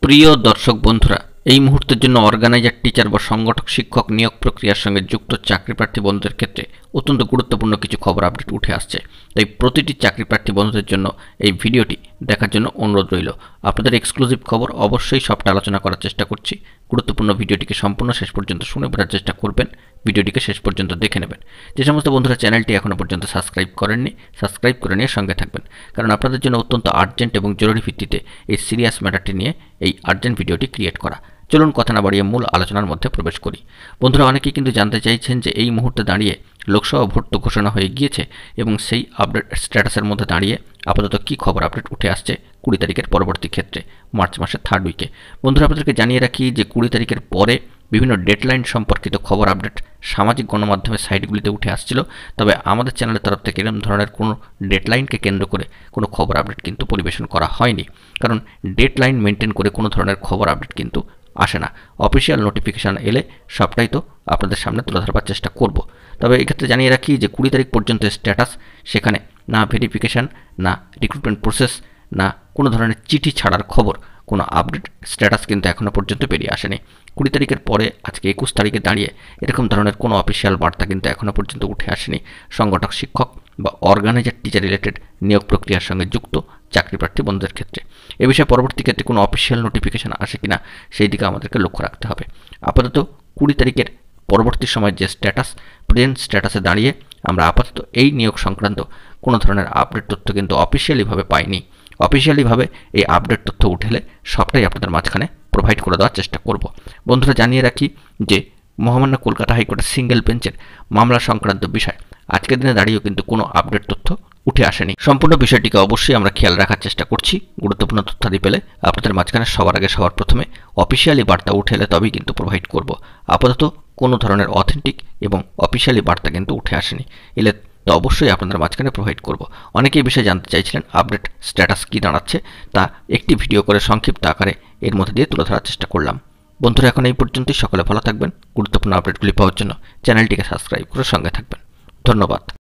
প্রিয় দর্শক বন্ধুরা, এই মুহূর্তের জন্য অর্গানাইজার টিচার বা সংগঠক শিক্ষক নিয়োগ প্রক্রিয়ার সঙ্গে যুক্ত চাকরি প্রার্থী বন্ধুদের ক্ষেত্রে অত্যন্ত গুরুত্বপূর্ণ কিছু খবর আপডেট উঠে আসছে। তাই প্রতিটি চাকরি প্রার্থী বন্ধুদের জন্য এই ভিডিওটি দেখার জন্য অনুরোধ রইল। আপনাদের এক্সক্লুসিভ খবর অবশ্যই সবটা আলোচনা করার চেষ্টা করছি। গুরুত্বপূর্ণ ভিডিওটিকে সম্পূর্ণ শেষ পর্যন্ত শুনে বোঝার চেষ্টা করবেন, ভিডিওটিকে শেষ পর্যন্ত দেখে নেবেন। যে সমস্ত বন্ধুরা চ্যানেলটি এখনও পর্যন্ত সাবস্ক্রাইব করেননি, সাবস্ক্রাইব করে নিয়ে সঙ্গে থাকবেন, কারণ আপনাদের জন্য অত্যন্ত আর্জেন্ট এবং জরুরি ভিত্তিতে এই সিরিয়াস ম্যাটারটি নিয়ে এই আর্জেন্ট ভিডিওটি ক্রিয়েট করা। চলুন কথা না বাড়িয়ে মূল আলোচনার মধ্যে প্রবেশ করি। বন্ধুরা, অনেকেই কিন্তু জানতে চাইছেন যে এই মুহূর্তে দাঁড়িয়ে লোকসভা ভোট তো ঘোষণা হয়ে গিয়েছে এবং সেই আপডেট স্ট্যাটাসের মধ্যে দাঁড়িয়ে আপাতত কী খবর আপডেট উঠে আসছে 20 তারিখের পরবর্তী ক্ষেত্রে, মার্চ মাসের 3rd উইকে। বন্ধুরা, আপনাদেরকে জানিয়ে রাখি যে 20 তারিখের পরে বিভিন্ন ডেডলাইন সম্পর্কিত খবর আপডেট সামাজিক গণমাধ্যমের সাইটগুলিতে উঠে আসছিল, তবে আমাদের চ্যানেলের তরফ থেকে এরকম ধরনের কোনো ডেডলাইনকে কেন্দ্র করে কোনো খবর আপডেট কিন্তু পরিবেশন করা হয়নি, কারণ ডেডলাইন মেনটেন করে কোনো ধরনের খবর আপডেট কিন্তু আসে না। অফিসিয়াল নোটিফিকেশান এলে সবটাই তো আপনাদের সামনে তুলে ধরবার চেষ্টা করব। তবে এক্ষেত্রে জানিয়ে রাখি যে 20 তারিখ পর্যন্ত স্ট্যাটাস, সেখানে না ভেরিফিকেশান, না রিক্রুটমেন্ট প্রসেস, না কোনো ধরনের চিঠি ছাড়ার খবর, কোনো আপডেট স্ট্যাটাস কিন্তু এখনও পর্যন্ত বেরিয়ে আসেনি। 20 তারিখের পরে আজকে 21 তারিখে দাঁড়িয়ে এরকম ধরনের কোনো অফিসিয়াল বার্তা কিন্তু এখনও পর্যন্ত উঠে আসেনি সংগঠক শিক্ষক বা অর্গানাইজার টিচার রিলেটেড নিয়োগ প্রক্রিয়ার সঙ্গে যুক্ত চাকরি প্রার্থী বন্ধুদের ক্ষেত্রে। এ বিষয়ে পরবর্তী ক্ষেত্রে কোনো অফিসিয়াল নোটিফিকেশান আসে কিনা সেই দিকে আমাদেরকে লক্ষ্য রাখতে হবে। আপাতত 20 তারিখের পরবর্তী সময় যে স্ট্যাটাস, প্রেজেন্ট স্ট্যাটাসে দাঁড়িয়ে আমরা আপাতত এই নিয়োগ সংক্রান্ত কোনো ধরনের আপডেট তথ্য কিন্তু অফিসিয়ালিভাবে পাইনি। অফিসিয়ালিভাবে এই আপডেট তথ্য উঠেলে সবটাই আপনাদের মাঝখানে প্রোভাইড করে দেওয়ার চেষ্টা করব। বন্ধুরা, জানিয়ে রাখি যে মহামান্য কলকাতা হাইকোর্টের সিঙ্গেল বেঞ্চের মামলা সংক্রান্ত বিষয় আজকের দিনে দাঁড়িয়েও কিন্তু কোনো আপডেট তথ্য উঠে আসেনি। সম্পূর্ণ বিষয়টিকে অবশ্যই আমরা খেয়াল রাখার চেষ্টা করছি। গুরুত্বপূর্ণ তথ্যাদি পেলে আপনাদের মাঝখানে সবার আগে সবার প্রথমে অফিসিয়ালি বার্তা উঠে এলে তবেই কিন্তু প্রোভাইড করব। আপাতত কোনো ধরনের অথেন্টিক এবং অফিসিয়ালি বার্তা কিন্তু উঠে আসেনি, এলে তো অবশ্যই আপনাদের মাঝখানে প্রোভাইড করব। অনেকেই এই বিষয়ে জানতে চাইছিলেন আপডেট স্ট্যাটাস কী দাঁড়াচ্ছে, তা একটি ভিডিও করে সংক্ষিপ্ত আকারে এর মধ্যে দিয়ে তুলে ধরার চেষ্টা করলাম। বন্ধুরা, এখন এই পর্যন্তই। সকলে ভালো থাকবেন। গুরুত্বপূর্ণ আপডেটগুলি পাওয়ার জন্য চ্যানেলটিকে সাবস্ক্রাইব করে সঙ্গে থাকবেন। ধন্যবাদ।